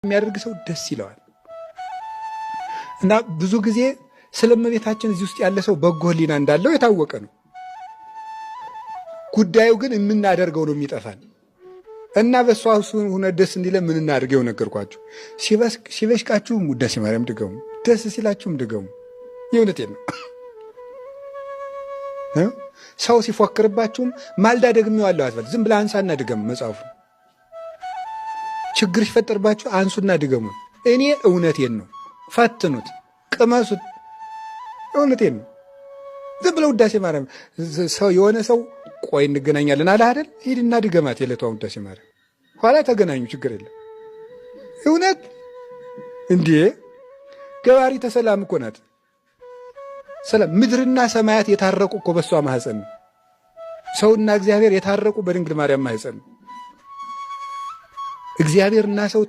የሚያደርግ ሰው ደስ ይለዋል። እና ብዙ ጊዜ ስለእመቤታችን እዚህ ውስጥ ያለ ሰው በጎ ሕሊና እንዳለው የታወቀ ነው። ጉዳዩ ግን የምናደርገው ነው የሚጠፋን። እና በሷ ሆነ ደስ እንዲለ ምን እናድርገው ነገርኳችሁ። ሲበሽቃችሁም ውዳሴ ማርያም ድገሙ፣ ደስ ሲላችሁም ድገሙ። የእውነቴን ነው። ሰው ሲፎክርባችሁም ማልዳ ደግሜዋለሁ አትበል። ዝም ብለህ አንሳና ድገም መጽሐፉ። ችግር ሲፈጠርባችሁ አንሱና ድገሙ። እኔ እውነቴን ነው። ፈትኑት፣ ቅመሱት። እውነቴን ነው። ዝም ብለው ውዳሴ ማርያም ሰው የሆነ ሰው ቆይ እንገናኛለን አለ አይደል? ሂድና ድገማት የዕለቷን ውዳሴ ማርያም። ኋላ ተገናኙ፣ ችግር የለም። እውነት እንዴ ገባሪ ተሰላም እኮ ናት። ሰላም ምድርና ሰማያት የታረቁ እኮ በሷ ማህፀን ነው። ሰውና እግዚአብሔር የታረቁ በድንግል ማርያም ማህፀን ነው። እግዚአብሔርና ሰው